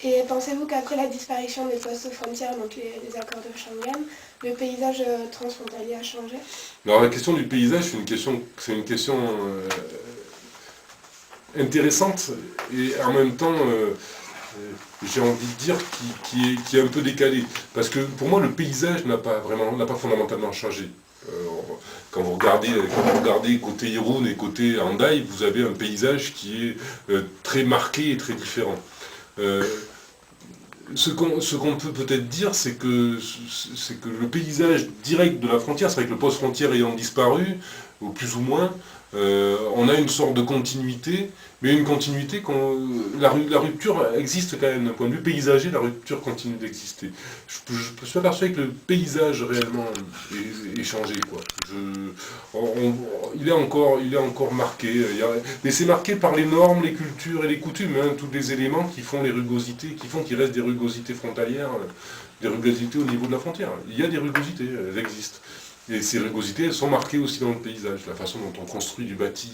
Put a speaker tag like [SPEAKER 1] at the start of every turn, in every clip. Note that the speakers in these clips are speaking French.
[SPEAKER 1] Et pensez-vous qu'après la disparition des postes frontières, donc les accords de Schengen, le paysage transfrontalier a changé?
[SPEAKER 2] Alors la question du paysage, c'est une question intéressante et en même temps, j'ai envie de dire, qui est un peu décalée. Parce que pour moi, le paysage n'a pas fondamentalement changé. Quand vous regardez côté Irun et côté Hendaye, vous avez un paysage qui est très marqué et très différent. Ce qu'on peut peut-être dire, c'est que le paysage direct de la frontière, c'est vrai que le post-frontière ayant disparu, ou plus ou moins, on a une sorte de continuité, mais une continuité, la rupture existe quand même, d'un point de vue paysager, la rupture continue d'exister. Je suis persuadé que le paysage réellement est changé, quoi. Il est encore marqué, mais c'est marqué par les normes, les cultures et les coutumes, hein, tous les éléments qui font les rugosités, qui font qu'il reste des rugosités frontalières, des rugosités au niveau de la frontière. Il y a des rugosités, elles existent. Et ces rugosités, elles sont marquées aussi dans le paysage. La façon dont on construit du bâti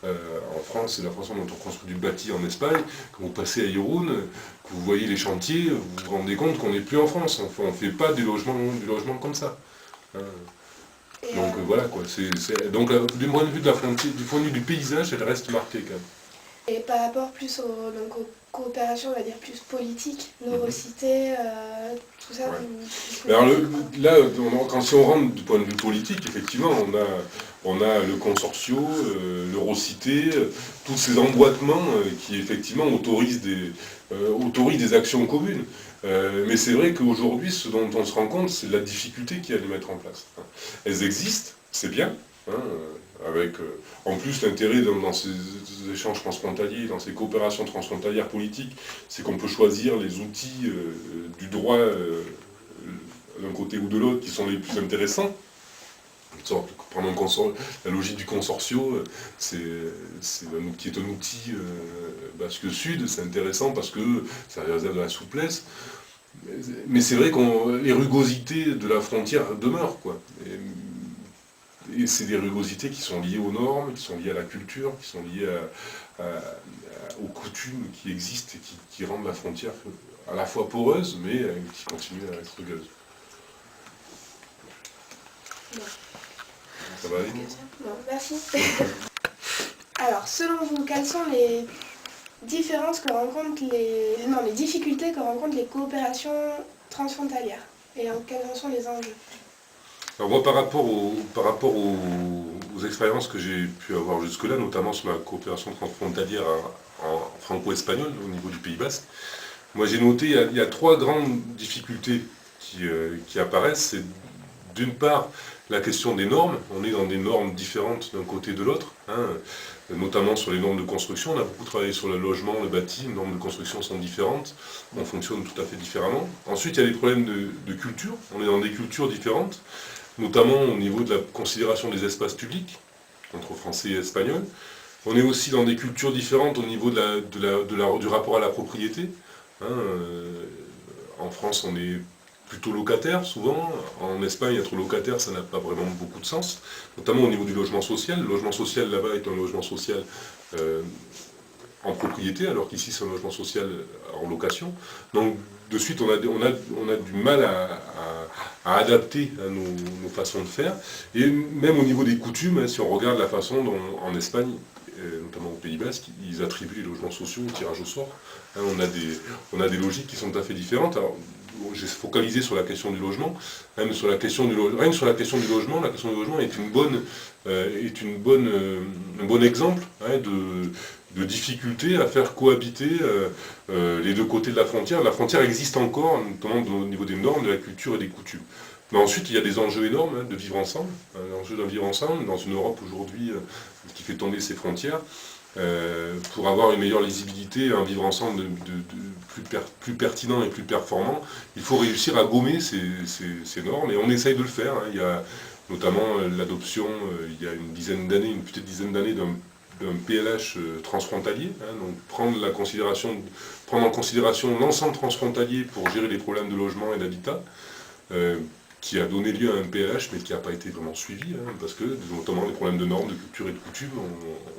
[SPEAKER 2] en France et la façon dont on construit du bâti en Espagne. Quand vous passez à Irun, que vous voyez les chantiers, vous vous rendez compte qu'on n'est plus en France. On ne fait pas du logement comme ça. Donc voilà quoi. Donc du point de vue de la frontière, du point de vue du paysage, elle reste marquée quand même.
[SPEAKER 1] Et par rapport plus aux coopérations, on va dire plus politiques, l'Eurocité, tout ça.
[SPEAKER 2] Ouais. Alors là, si on rentre du point de vue politique, effectivement, on a le consortio, l'Eurocité, tous ces emboîtements qui effectivement autorisent des actions communes. Mais c'est vrai qu'aujourd'hui, ce dont on se rend compte, c'est la difficulté qu'il y a à les mettre en place. Elles existent, c'est bien, avec en plus l'intérêt dans ces échanges transfrontaliers, dans ces coopérations transfrontalières politiques, c'est qu'on peut choisir les outils du droit d'un côté ou de l'autre qui sont les plus intéressants. Prendre la logique du consortio, qui est un outil basque sud, c'est intéressant parce que ça réserve de la souplesse. Mais c'est vrai que les rugosités de la frontière demeurent, quoi. Et c'est des rugosités qui sont liées aux normes, qui sont liées à la culture, qui sont liées aux coutumes qui existent et qui rendent la frontière à la fois poreuse, mais qui continue à être rugueuse.
[SPEAKER 1] Non.
[SPEAKER 2] Ça va aller ?
[SPEAKER 1] Non, merci. Alors, selon vous, quelles sont les différences que rencontrent les difficultés que rencontrent les coopérations transfrontalières? Et quels en sont les enjeux?
[SPEAKER 2] Alors moi, par rapport aux expériences que j'ai pu avoir jusque-là, notamment sur la coopération transfrontalière en franco-espagnol, au niveau du Pays Basque, moi j'ai noté il y a trois grandes difficultés qui apparaissent. C'est d'une part la question des normes. On est dans des normes différentes d'un côté et de l'autre, notamment sur les normes de construction. On a beaucoup travaillé sur le logement, le bâti. Les normes de construction sont différentes. On fonctionne tout à fait différemment. Ensuite, il y a les problèmes de culture. On est dans des cultures différentes, notamment au niveau de la considération des espaces publics, entre français et espagnol. On est aussi dans des cultures différentes au niveau du rapport à la propriété. En France, on est plutôt locataire, souvent. En Espagne, être locataire, ça n'a pas vraiment beaucoup de sens, notamment au niveau du logement social. Le logement social, là-bas, est un logement social en propriété, alors qu'ici, c'est un logement social en location. Donc, de suite, on a du mal à adapter nos façons de faire. Et même au niveau des coutumes, si on regarde la façon dont, en Espagne, notamment au Pays Basque, ils attribuent les logements sociaux au tirage au sort. On a des logiques qui sont tout à fait différentes. Alors, j'ai focalisé sur la question du logement. Rien que sur la question du logement, la question du logement est un bon exemple de difficulté à faire cohabiter les deux côtés de la frontière. La frontière existe encore, notamment au niveau des normes, de la culture et des coutumes. Mais ensuite, il y a des enjeux énormes de vivre ensemble, l'enjeu d'un vivre ensemble dans une Europe aujourd'hui qui fait tomber ses frontières. Pour avoir une meilleure lisibilité, un vivre ensemble plus pertinent et plus performant, il faut réussir à gommer ces normes, et on essaye de le faire. Il y a notamment l'adoption, il y a une petite dizaine d'années, d'un PLH transfrontalier, donc prendre en considération l'ensemble transfrontalier pour gérer les problèmes de logement et d'habitat, qui a donné lieu à un PLH, mais qui n'a pas été vraiment suivi, parce que notamment les problèmes de normes, de culture et de coutume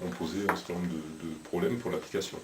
[SPEAKER 2] ont posé un certain nombre de problèmes pour l'application.